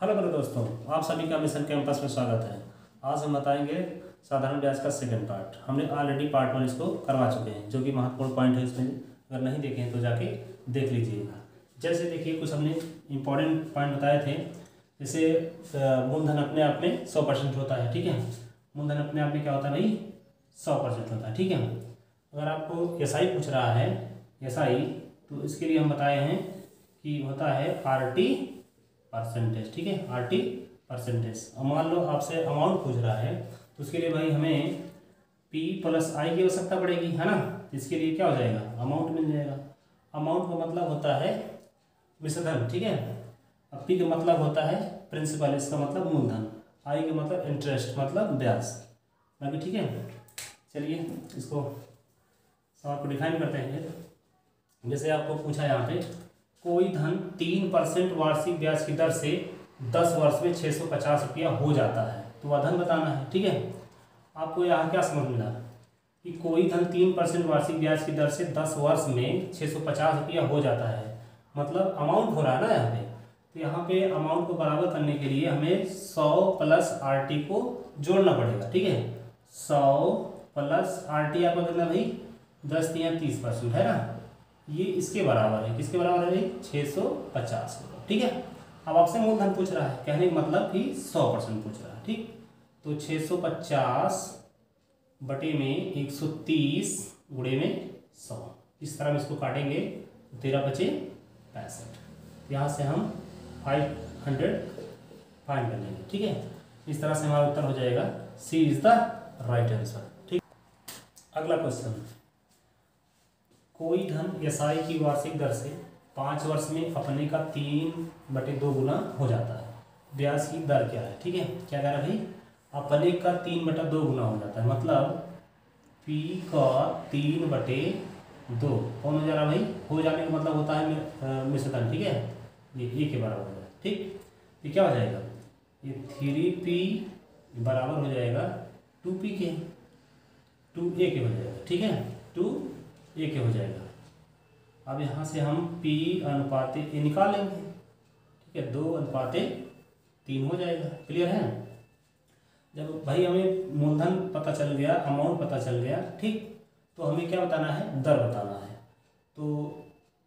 Hello मेरे दोस्तों, आप सभी का मिशन कैंपस में स्वागत है। आज हम बताएंगे साधारण ब्याज का सेकंड पार्ट। हमने ऑलरेडी पार्ट 1 इसको करवा चुके हैं, जो कि महत्वपूर्ण पॉइंट है इसमें। अगर नहीं देखे हैं तो जाके देख लीजिएगा। जैसे देखिए, कुछ हमने इंपॉर्टेंट पॉइंट बताए थे। जैसे मूलधन अपने आप में 100% होता है, ठीक है। मूलधन अपने आप में क्या होता है भाई? 100% होता है, ठीक है। अगर आपको एसआई पूछ रहा है, एसआई, तो इसके लिए हम बताए हैं कि होता है आरटी परसेंटेज, ठीक है। RT percentage. अब मान लो आपसे अमाउंट पूछ रहा है, तो उसके लिए भाई हमें पी प्लस आई की आवश्यकता पड़ेगी, है ना। इसके लिए क्या हो जाएगा? अमाउंट मिल जाएगा। अमाउंट का मतलब होता है विषधन, ठीक है। अब पी का मतलब होता है प्रिंसिपल, इसका मतलब मूलधन। आई का मतलब इंटरेस्ट, मतलब ब्याज। बाकी ठीक है। चलिए इसको सवाल को डिफाइन करते हैं। जैसे आपको पूछा यहाँ पे, कोई धन 3% वार्षिक ब्याज की दर से 10 वर्ष में 650 रुपया हो जाता है, तो वह धन बताना है, ठीक है। आपको यहाँ क्या समझ मिला कि कोई धन 3% वार्षिक ब्याज की दर से 10 वर्ष में 650 रुपया हो जाता है, मतलब अमाउंट हो रहा है ना यहाँ पे। तो यहाँ पे अमाउंट को बराबर करने के लिए हमें 100 प्लस आरटी को जोड़ना पड़ेगा, ठीक है। 100 प्लस आरटी आपका कितना भाई? 10 या 30% है ना। ये इसके बराबर है, किसके बराबर है भाई? 650, ठीक है। अब आपसे मूलधन पूछ रहा है, कहने का मतलब कि 100% पूछ रहा है, ठीक। तो 650 बटे में 130 गुणे में 100, इस तरह हम इसको काटेंगे। 13 बचे 65। यहाँ से हम 500 फाइंड कर लेंगे, ठीक है। इस तरह से हमारा उत्तर हो जाएगा सी इज द राइट आंसर, ठीक। अगला क्वेश्चन, कोई धन एसआई की वार्षिक दर से 5 वर्ष में अपने का 3/2 गुना हो जाता है। ब्याज की दर क्या है, ठीक है। क्या कह रहा है भाई? अपने का 3/2 गुना हो जाता है, मतलब पी का 3/2 कौन हो जा रहा है भाई? हो जाने का मतलब होता है मिश्रधन, ठीक है। ये ए के बराबर हो जाएगा, ठीक। ये क्या हो जाएगा? ये 3p बराबर हो जाएगा 2p के, 2a के हो जाएगा, ठीक है। 2a के हो जाएगा। अब यहाँ से हम p अनुपाते a निकाल लेंगे, ठीक है। 2:3 हो जाएगा। क्लियर है? जब भाई हमें मूलधन पता चल गया, अमाउंट पता चल गया, ठीक, तो हमें क्या बताना है? दर बताना है। तो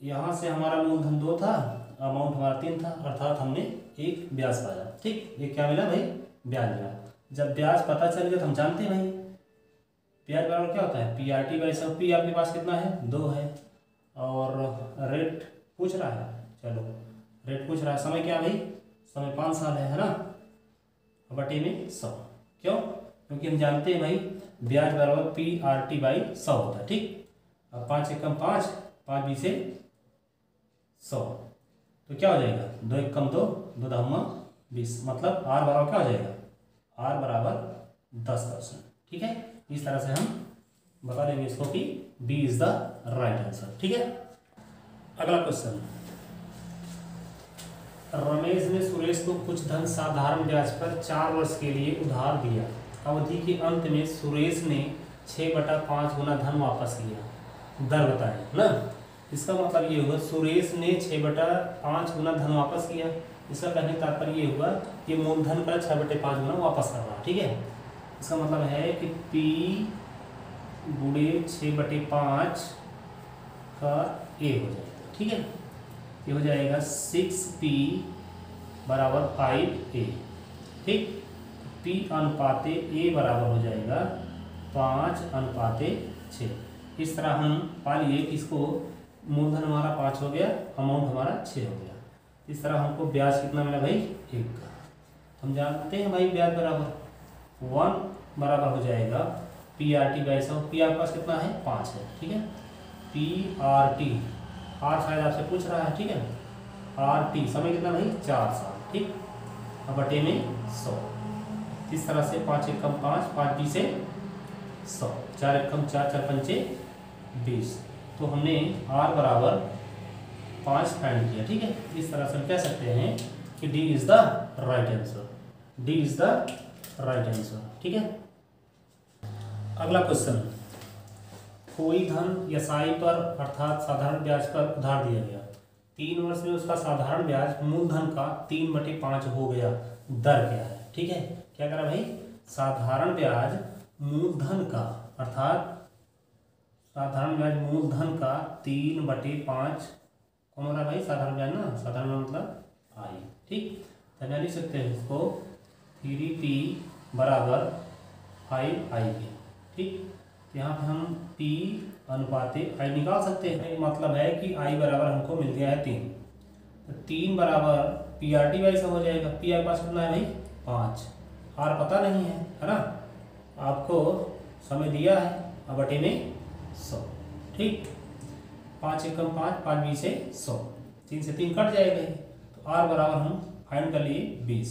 यहाँ से हमारा मूलधन 2 था, अमाउंट हमारा 3 था, अर्थात हमने एक ब्याज पाया, ठीक। ये क्या मिला भाई? ब्याज मिला। जब ब्याज पता चल गया तो हम जानते हैं भाई ब्याज बराबर क्या होता है? PRT/100। पी आपके पास कितना है? 2 है। और रेट पूछ रहा है, चलो रेट पूछ रहा है। समय क्या भाई? समय 5 साल है ना। बटे में 100, क्यों? क्योंकि हम जानते हैं भाई ब्याज बराबर PRT/100 होता है, ठीक। अब 5 एकम 5, 5 बीसे 100, तो क्या हो जाएगा? 2 एकम 2, 2 दहमा 20, मतलब R बराबर क्या हो जाएगा? R बराबर 10%, ठीक है। इस तरह से हम बता देंगे इसको कि B is the right answer, ठीक है। अगला क्वेश्चन, रमेश ने सुरेश को कुछ धन साधारण ब्याज पर 4 वर्ष के लिए उधार दिया। अवधि के अंत में सुरेश ने 6/5 गुना धन वापस किया। दर बताएं ना। इसका मतलब ये हुआ सुरेश ने 6/5 गुना धन वापस किया। इसका कहने का तात्पर्य ये हुआ कि मूलधन का 6/5 गुना वापस कर रहा, ठीक है। इसका मतलब है कि P गुणे 6/5 का A हो जाएगा, ठीक है। ये हो जाएगा 6p बराबर 5a, ठीक। P अनुपाते A बराबर हो जाएगा 5/6। इस तरह हम पा लिए कि इसको मूलधन हमारा 5 हो गया, अमाउंट हमारा 6 हो गया। इस तरह हमको ब्याज कितना मिला भाई? 1 का। हम जानते हैं भाई ब्याज बराबर 1 बराबर हो जाएगा PRT/100। P आपके पास कितना है? 5 है, ठीक है। PRT, R शायद आपसे पूछ रहा है, ठीक है। RT समय कितना भाई? 4 साल, ठीक। अब बटे में 100, इस तरह से 5 एकम 5, 5 बीसे 100, 4 एकम 4, 4 पंचे 20। तो हमने R बराबर 5 फाइंड किया, ठीक है। इस तरह से हम कह सकते हैं कि D is the right answer, D is the right answer, ठीक है। अगला क्वेश्चन, कोई धन एसआई पर अर्थात साधारण ब्याज पर उधार दिया गया। 3 वर्ष में उसका साधारण ब्याज मूलधन का 3/5 हो गया, दर क्या है? ठीक है, क्या करा भाई? साधारण ब्याज मूलधन का, अर्थात साधारण ब्याज मूलधन का 3/5 कौन हो रहा है भाई? साधारण ब्याज ना, साधारण ब्याज मतलब आई। ठीक, तो हम लिख सकते हैं इसको 3P बराबर 5I के। ठीक, यहाँ पे हम P अनुपाते I निकाल सकते हैं। मतलब है कि I बराबर हमको मिल गया है 3, तो 3 बराबर PRT वाई सब हो जाएगा। P आपके पास कितना है भाई? 5। R पता नहीं है ना, आपको समय दिया है, अब बटे में 100। ठीक, 5 एकम 5, 5 20 से 100, 3 से 3 कट जाएगा, तो R बराबर हम फाइंड कर लिए 20।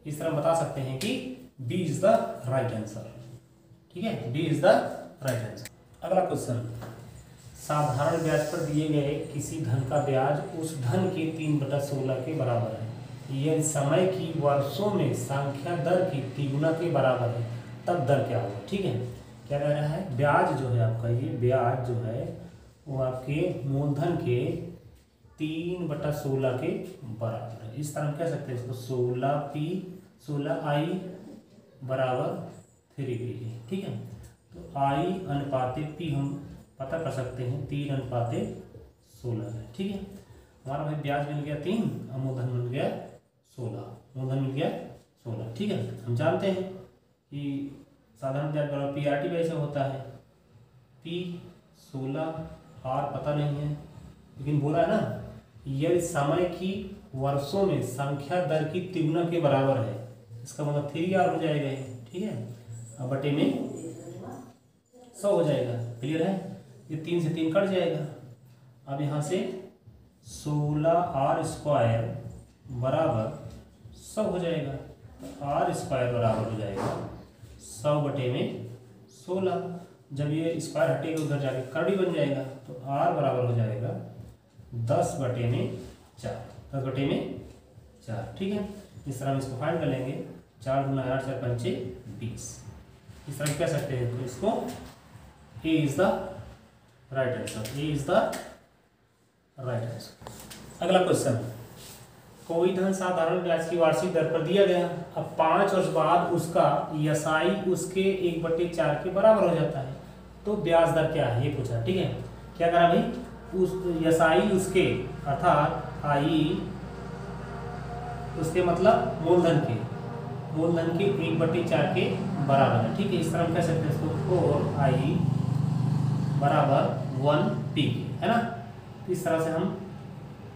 इस तरह बता सकते हैं कि B is the right answer. ठीक है, B is the right answer. अगला क्वेश्चन, साधारण ब्याज पर दिए गए किसी धन का ब्याज उस धन के 3/16 के बराबर है, यह समय की वर्षों में संख्या दर की तिगुना के बराबर है, तब दर क्या होगा? ठीक है, क्या कह रहा है? ब्याज जो है आपका, ये ब्याज जो है वो आपके मूलधन के 3/16 के बराबर है। इस तरह हम कह सकते हैं इसको 16P 16I बराबर 3P। ठीक है, तो I अनुपाते P हम पता कर सकते हैं 3/16 है। ठीक है, हमारा भाई ब्याज मिल गया 3 और मूलधन मिल गया 16, मूलधन मिल गया 16। ठीक है, हम जानते हैं कि साधारण ब्याज बराबर PRT वैसे होता है, P 16, R पता नहीं है, लेकिन बोला है ना यदि समय की वर्षों में संख्या दर की तिगुना के बराबर है, इसका मतलब 3R हो जाएगा ये। ठीक है, अब बटे में 100 हो जाएगा। क्लियर है, ये 3 से 3 कट जाएगा। अब यहाँ से 16R² बराबर 100 हो जाएगा, तो R² बराबर हो जाएगा 100 बटे में 16। जब ये स्क्वायर हटेगा उधर जाके करड़ी बन जाएगा, तो R बराबर हो जाएगा 10 बटे में 4, 10 बटे में 4। ठीक है, इस तरह हम इसको फाइंड कर लेंगे। 4 गुना 8 4 पंचे 20, इस तरह कह सकते हैं। तो इसको A is the right answer, A is the right answer. अगला क्वेश्चन, कोई धन साधारण ब्याज की वार्षिक दर पर दिया गया, अब 5 वर्ष बाद उसका यसाई उसके 1/4 के बराबर हो जाता है, तो ब्याज दर क्या है ये पूछा। ठीक है, क्या करा भाई? उस यसाई उसके, अर्थात आई उसके मतलब मूलधन के 1/4 के बराबर है। ठीक है, इस तरह हम कह सकते हैं इसको 4I बराबर 1P है ना। इस तरह से हम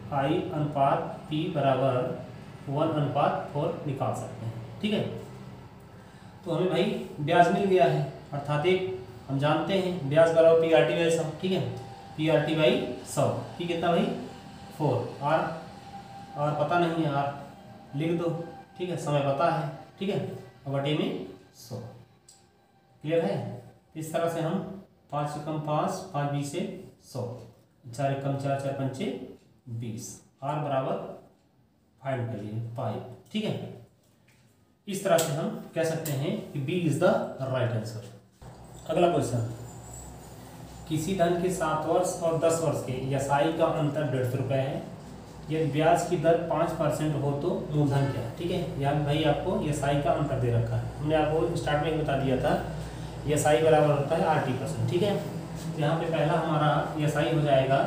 I अनुपात P बराबर 1/4 निकाल सकते हैं। ठीक है, तो हमें भाई ब्याज मिल गया है, अर्थात एक हम जानते हैं ब्याज बराबर PRT बाई 100। ठीक है, PRT बाई 100 ठीक है, कितना भाई 4। R पता नहीं है, R लिख दो। ठीक है, समय पता है। ठीक है, अब बटे में 100। क्लियर है, इस तरह से हम 5 एकम 5, 5 20 से 100, 4 एकम 4, 4 पंचे 20, R बराबर फाइंड कर लिए 5। ठीक है, इस तरह से हम कह सकते हैं कि B is the right answer. अगला क्वेश्चन, किसी धन के 7 वर्ष और 10 वर्ष के यसाई का अंतर 150 रुपये है, यदि ब्याज की दर 5% हो तो मूलधन क्या है? ठीक है, यहाँ भाई आपको यसाई का अंतर दे रखा है, हमने आपको स्टार्ट में बता दिया था यसाई बराबर होता है RT%। ठीक है, तो यहाँ पे पहला हमारा यसाई हो जाएगा,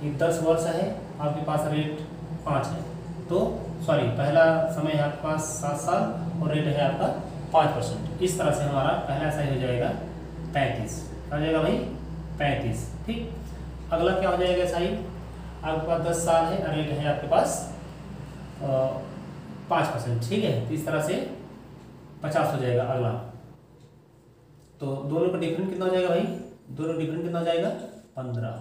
ये 10 वर्ष है, आपके पास रेट 5 है, तो सॉरी पहला समय है आपके पास 7 साल और रेट है आपका 5%। इस तरह से हमारा पहला यसाई हो जाएगा 35, आ जाएगा भाई 35। ठीक, अगला क्या हो जाएगा यसाई? आपके पास 10 साल है और रेट है आपके पास 5%। ठीक है, तो इस तरह से 50 हो जाएगा अगला। तो दोनों का डिफरेंट कितना हो जाएगा भाई? दोनों डिफरेंट कितना हो जाएगा? 15।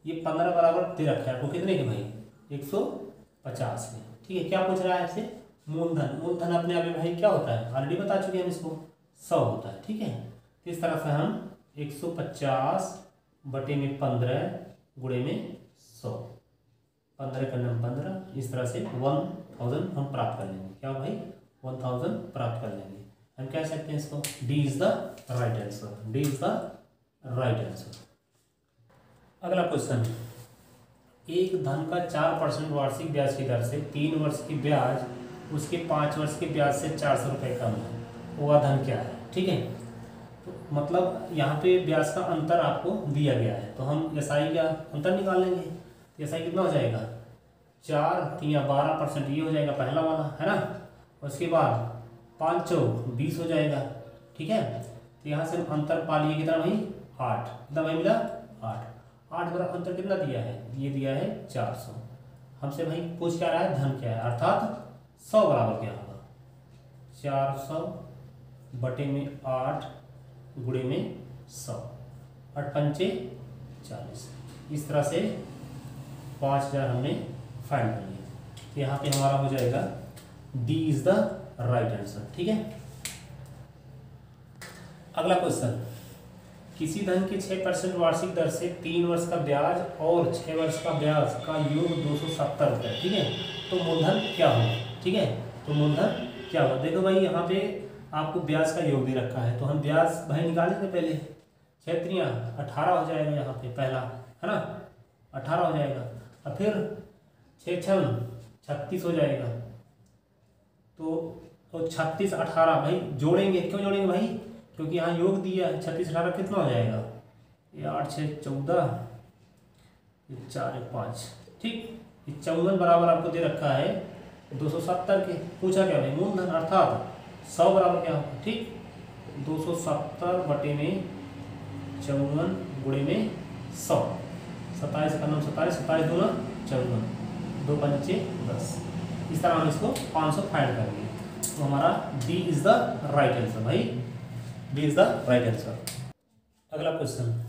ये 15 बराबर दे रखा है आपको कितने के भाई? 150 के। ठीक है, क्या पूछ रहा है आपसे? मूलधन। मूलधन अपने आप में भाई क्या होता है? ऑलरेडी बता चुके हैं हम इसको, 100 होता है। ठीक है, तो इस तरह से हम 150 बटे में 15 गुणे में 100, 15 का नाम 15, इस तरह से 1000 हम प्राप्त कर लेंगे। क्या भाई? 1000 प्राप्त कर लेंगे। हम कह सकते हैं इसको D is the right answer, D is the right answer. अगला क्वेश्चन, एक धन का 4% वार्षिक ब्याज की दर से 3 वर्ष की ब्याज उसके 5 वर्ष के ब्याज से 400 रुपये कम है, वह धन क्या है। ठीक है, तो मतलब यहाँ पे ब्याज का अंतर आपको दिया गया है, तो हम एसआई का अंतर निकाल लेंगे। एसआई कितना हो जाएगा, 4×3=12%, ये हो जाएगा पहला वाला, है ना। उसके बाद 5×4=20 हो जाएगा। ठीक है, तो यहाँ से हम अंतर पा लिए कितना भाई, 8। कितना भाई मिला, 8 बड़ा अंतर कितना दिया है, ये दिया है 400। हमसे भाई पूछ क्या रहा है, धन क्या है, अर्थात 100 बराबर क्या होगा, 400/8 गुणे में 100, 8×5=40। इस तरह से 5000 हमने फाइंड कर लिया। तो यहाँ पे हमारा हो जाएगा D is the right answer. ठीक है, अगला क्वेश्चन, किसी धन के 6% वार्षिक दर से 3 वर्ष का ब्याज और 6 वर्ष का ब्याज का योग 270 रुपये। ठीक है, तो मूलधन क्या होगा। ठीक है, तो मूलधन क्या होगा, देखो भाई यहाँ पे आपको ब्याज का योग दे रखा है, तो हम ब्याज भाई निकालेंगे पहले। 6×3=18 हो जाएगा यहाँ पे पहला, है ना, 18 हो जाएगा। और फिर 6×6=36 हो जाएगा। तो 36×18 भाई जोड़ेंगे, क्यों जोड़ेंगे भाई, क्योंकि यहाँ योग दिया है। 36×18 कितना हो जाएगा, ये 8×6=14, 4×1=5। ठीक, ये 54 बराबर आपको दे रखा है 270 के। पूछा क्या भाई, मूलधन अर्थात 100 बराबर क्या होगा। ठीक, 270/54 गुणे में 100, 27×9=27, 27×2=54, 2×5=10। इस तरह हम इसको 500 फाइंड करेंगे। तो हमारा D is the right answer भाई, D is the right answer. अगला क्वेश्चन,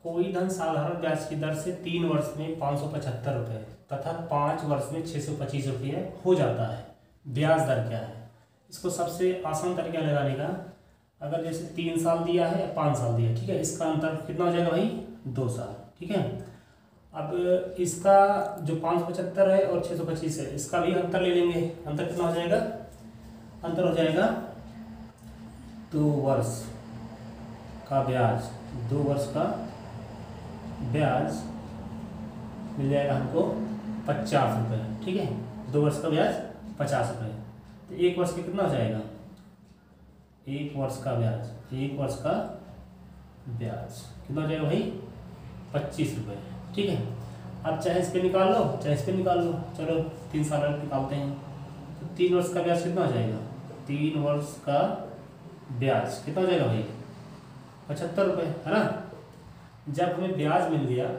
कोई धन साधारण ब्याज की दर से 3 वर्ष में 575 रुपये तथा 5 वर्ष में 625 रुपये हो जाता है, ब्याज दर क्या है। इसको सबसे आसान तरीका लगाने का, अगर जैसे 3 साल दिया है या 5 साल दिया है, ठीक है, इसका अंतर कितना हो जाएगा भाई, 2 साल। ठीक है, अब इसका जो 575 है और 625 है, इसका भी अंतर ले लेंगे। अंतर कितना हो जाएगा, अंतर हो जाएगा 2 वर्ष का ब्याज, 2 वर्ष का ब्याज मिल जाएगा हमको 50 रुपये। ठीक है, 2 वर्ष का ब्याज 50 रुपये, तो 1 वर्ष का कितना हो जाएगा, 1 वर्ष का ब्याज, 1 वर्ष का ब्याज कितना हो जाएगा भाई, 25 रुपये। ठीक है, अब चाहे इस पे निकाल लो चाहे इस पे निकाल लो, चलो 3 साल निकालते हैं। तो 3 वर्ष का ब्याज कितना हो जाएगा, 3 वर्ष का ब्याज कितना हो जाएगा भाई, 75 रुपये, है ना। जब हमें ब्याज मिल गया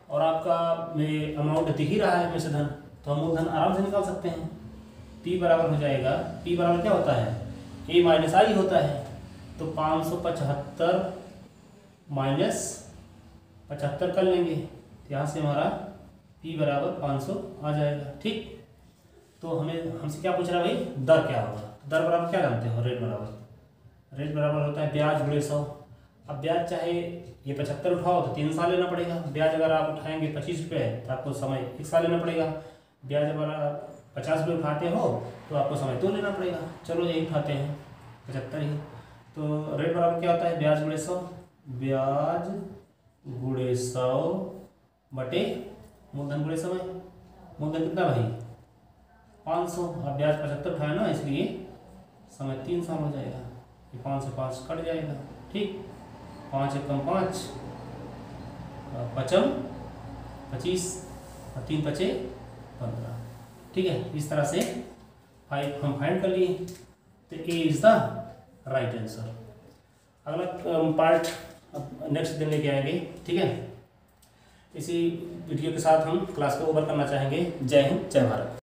और आपका में अमाउंट दिख ही रहा है में से धन, तो हम मूलधन आराम से निकाल सकते हैं। P बराबर हो जाएगा, P बराबर क्या होता है, A माइनस I होता है। तो 575 माइनस 75 कर लेंगे, यहाँ से हमारा P बराबर 500 आ जाएगा। ठीक, तो हमसे क्या पूछ रहा है भाई, दर क्या होगा। दर बराबर क्या जानते हो, रेट बराबर, रेट बराबर होता है ब्याज गुणे 100। अब ब्याज चाहे ये 75 उठाओ तो 3 साल लेना पड़ेगा, ब्याज अगर आप उठाएंगे 25 रुपये तो आपको समय 1 साल लेना पड़ेगा। ब्याज अगर आप 50 रुपये उठाते हो तो आपको समय 2 लेना पड़ेगा। चलो यही उठाते हैं 75 ही। तो रेट बराबर क्या होता है, ब्याज गुणे 100, ब्याज गुणे 100 बटे मूलधन गुणे समय। मूलधन कितना भाई, 500, अब ब्याज 75 उठाया ना, इसलिए समय 3 साल हो जाएगा। ये 5 से 5 कट जाएगा। ठीक, 5 × 5 = 25 और 3 × 5 = 15। ठीक है, इस तरह से 5 हम फाइंड कर लिए। तो ए इज द राइट आंसर। अगला पार्ट नेक्स्ट दिन लेके आएंगे। ठीक है, इसी वीडियो के साथ हम क्लास को ओवर करना चाहेंगे। जय हिंद, जय भारत।